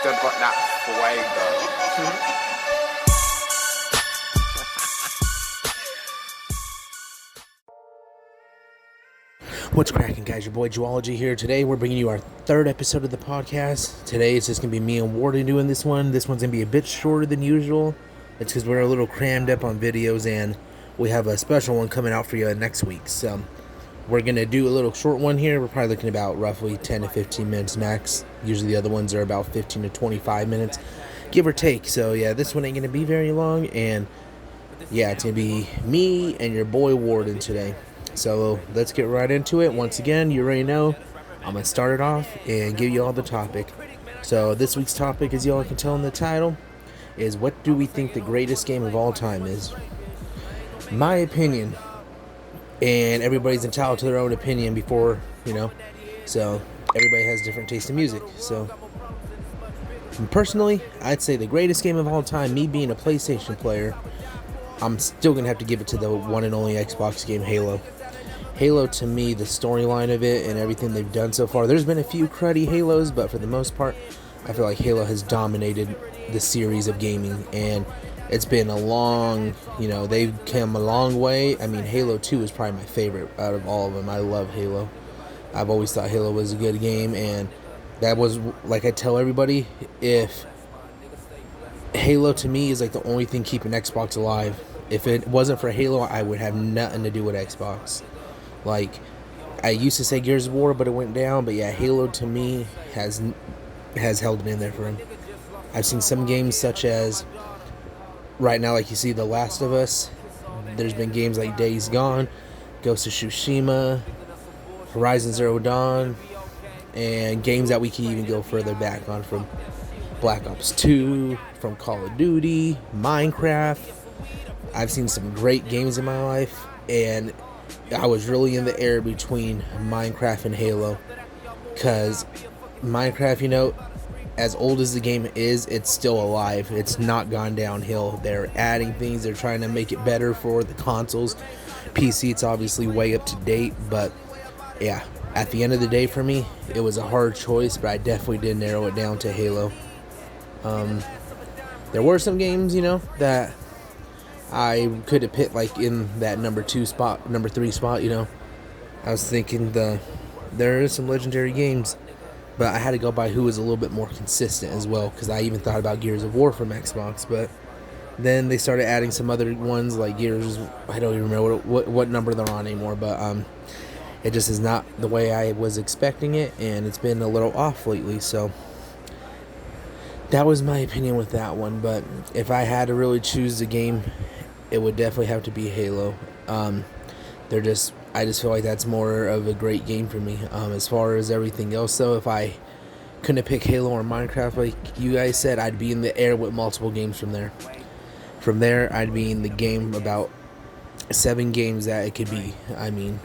still got that fuego. What's cracking, guys? Your boy Zoology here. Today we're bringing you our third episode of the podcast. Today it's just going to be me and Warden doing this one. This one's going to be a bit shorter than usual. It's because we're a little crammed up on videos and we have a special one coming out for you next week. So we're going to do a little short one here. We're probably looking about roughly 10 to 15 minutes max. Usually the other ones are about 15 to 25 minutes, give or take. So yeah, this one ain't going to be very long. And yeah, it's going to be me and your boy Warden today. So let's get right into it. Once again, you already know, I'm going to start it off and give you all the topic. So this week's topic, as y'all can tell in the title, is what do we think the greatest game of all time is? My opinion, and everybody's entitled to their own opinion before, so everybody has different taste in music. So personally, I'd say the greatest game of all time, me being a PlayStation player, I'm still going to have to give it to the one and only Xbox game, Halo. Halo, to me, the storyline of it and everything they've done so far, there's been a few cruddy Halos, but for the most part, I feel like Halo has dominated the series of gaming, and it's been a long, they've come a long way. I mean, Halo 2 is probably my favorite out of all of them. I love Halo. I've always thought Halo was a good game, and that was, like I tell everybody, if Halo to me is like the only thing keeping Xbox alive. If it wasn't for Halo, I would have nothing to do with Xbox. Like, I used to say Gears of War, but it went down. But yeah, Halo to me has held it in there for him. I've seen some games such as, right now, like you see The Last of Us. There's been games like Days Gone, Ghost of Tsushima, Horizon Zero Dawn, and games that we can even go further back on, from Black Ops 2, from Call of Duty, Minecraft. I've seen some great games in my life, and I was really in the air between Minecraft and Halo, because Minecraft, as old as the game is, it's still alive. It's not gone downhill. They're adding things. They're trying to make it better for the consoles. PC, it's obviously way up to date, but yeah, at the end of the day for me, it was a hard choice, but I definitely did narrow it down to Halo. There were some games, that I could have put like in that number 3 spot. I was thinking there are some legendary games, but I had to go by who was a little bit more consistent as well, because I even thought about Gears of War from Xbox, but then they started adding some other ones like Gears. I don't even remember what number they're on anymore, but it just is not the way I was expecting it, and it's been a little off lately. So that was my opinion with that one. But if I had to really choose a game, it would definitely have to be Halo. I just feel like that's more of a great game for me. As far as everything else, though, if I couldn't pick Halo or Minecraft, like you guys said, I'd be in the air with multiple games from there. From there, I'd be in the game about 7 games that it could be. I mean,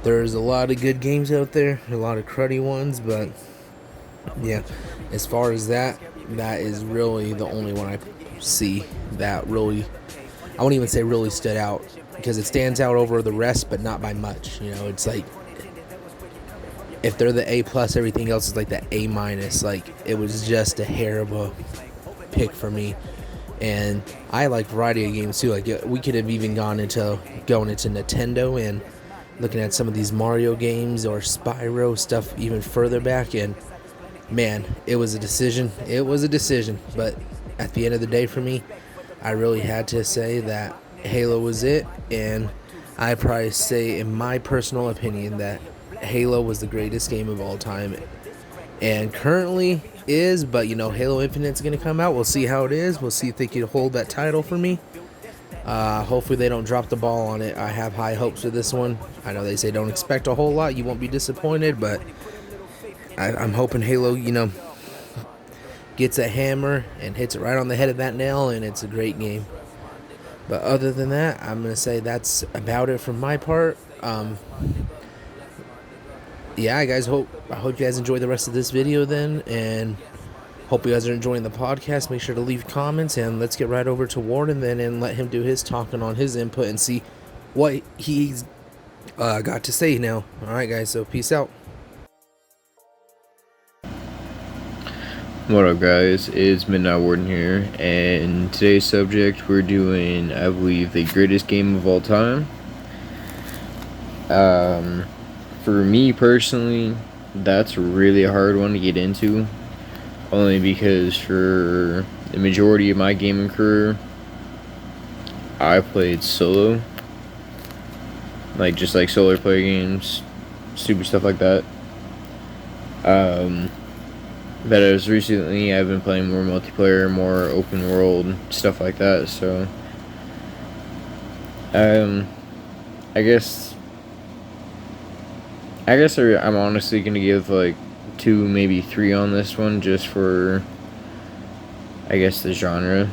there's a lot of good games out there, a lot of cruddy ones, but yeah, as far as that is really the only one I see that really, I won't even say really stood out, because it stands out over the rest, but not by much. It's like, if they're the A+, everything else is like the A-. Like, it was just a hair of a pick for me. And I like variety of games too. Like, we could have even going into Nintendo and looking at some of these Mario games or Spyro stuff even further back, and man, it was a decision. But at the end of the day for me, I really had to say that Halo was it, and I'd probably say, in my personal opinion, that Halo was the greatest game of all time, and currently is. But Halo Infinite's going to come out. We'll see how it is. We'll see if they can hold that title for me. Hopefully they don't drop the ball on it. I have high hopes for this one. I know they say don't expect a whole lot, you won't be disappointed, but I'm hoping Halo, gets a hammer and hits it right on the head of that nail, and it's a great game. But other than that, I'm going to say that's about it from my part. Yeah, guys, I hope you guys enjoy the rest of this video then, and hope you guys are enjoying the podcast. Make sure to leave comments, and let's get right over to Warden then and let him do his talking on his input and see what he's got to say now. Alright, guys, so peace out. What up, guys? It's Midnight Warden here, and today's subject we're doing, I believe, the greatest game of all time. For me personally, that's really a hard one to get into, only because for the majority of my gaming career, I played solo, just like solo player games, stupid stuff like that. But as recently, I've been playing more multiplayer, more open world, stuff like that, so, I guess I'm honestly gonna give, 2, maybe 3 on this one, just for, I guess, the genre,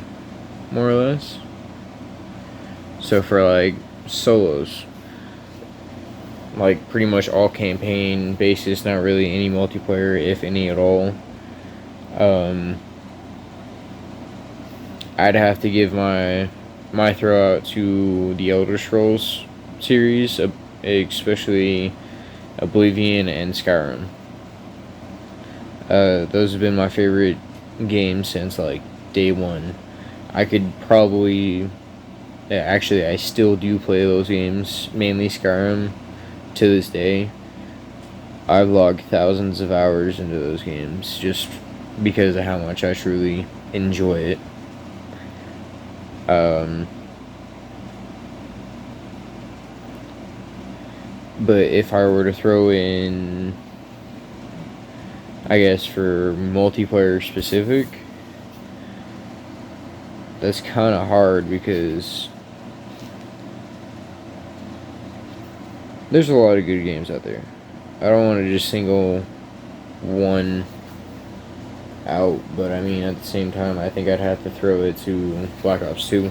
more or less. So for, solos, pretty much all campaign basis, not really any multiplayer, if any at all. I'd have to give my throw out to the Elder Scrolls series, especially Oblivion and Skyrim. Those have been my favorite games since day one. I could probably, actually, I still do play those games, mainly Skyrim, to this day. I've logged thousands of hours into those games just because of how much I truly enjoy it. But if I were to throw in, I guess, for multiplayer specific, that's kind of hard because there's a lot of good games out there. I don't want to just single one out, but I mean, at the same time, I think I'd have to throw it to Black Ops 2.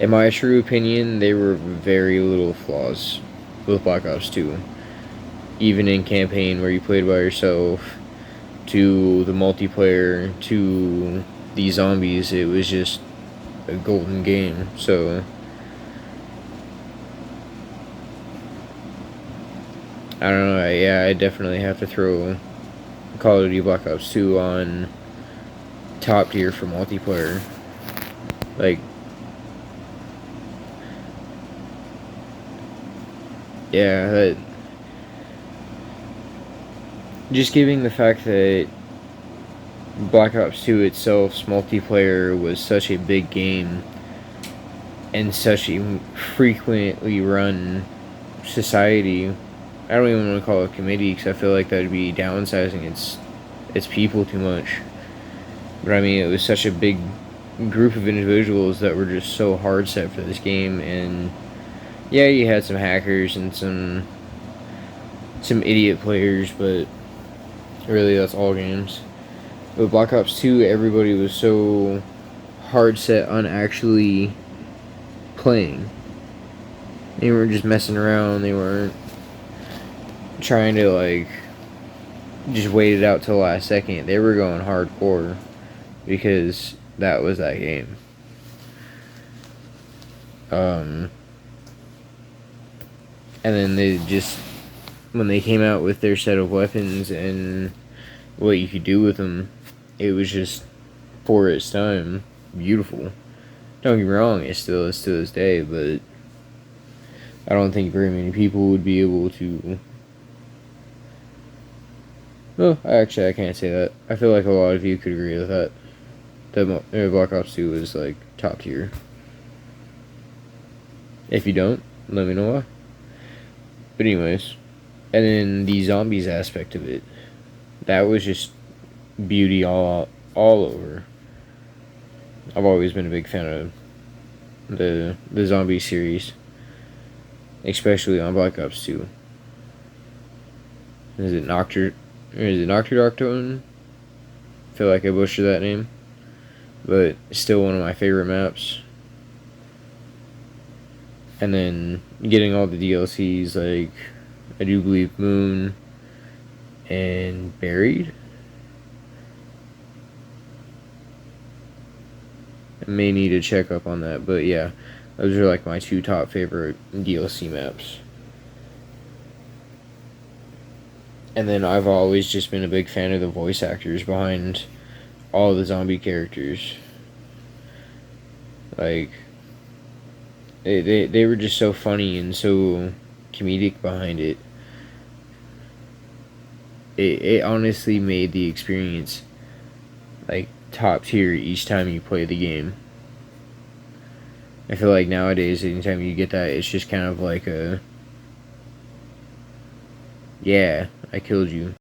In my true opinion, there were very little flaws with Black Ops 2. Even in campaign where you played by yourself, to the multiplayer, to the zombies, it was just a golden game. So I don't know, I definitely have to throw Call of Duty Black Ops 2 on top tier for multiplayer. Yeah, just giving the fact that Black Ops 2 itself's multiplayer was such a big game and such a frequently run society. I don't even want to call it a committee because I feel like that would be downsizing its people too much. But I mean, it was such a big group of individuals that were just so hard set for this game, and yeah, you had some hackers and some idiot players, but really that's all games. But Black Ops 2, everybody was so hard set on actually playing. They weren't just messing around, they weren't trying to just wait it out till the last second. They were going hardcore because that was that game. And then they just, when they came out with their set of weapons and what you could do with them, it was just, for its time, beautiful. Don't get me wrong, it still is to this day, but I don't think very many people would be able to. Well, actually, I can't say that. I feel like a lot of you could agree with that. That Black Ops 2 is top tier. If you don't, let me know why. But anyways, and then the zombies aspect of it, that was just beauty all over. I've always been a big fan of the zombie series, especially on Black Ops 2. Is it Nocturne? I feel like I butchered that name, but it's still one of my favorite maps. And then getting all the DLCs, I do believe Moon and Buried. I may need to check up on that, but yeah, those are my 2 top favorite DLC maps. And then I've always just been a big fan of the voice actors behind all the zombie characters. Like, they were just so funny and so comedic behind it. It honestly made the experience like top tier each time you play the game. I feel like nowadays, anytime you get that, it's just kind of like a, yeah, I killed you.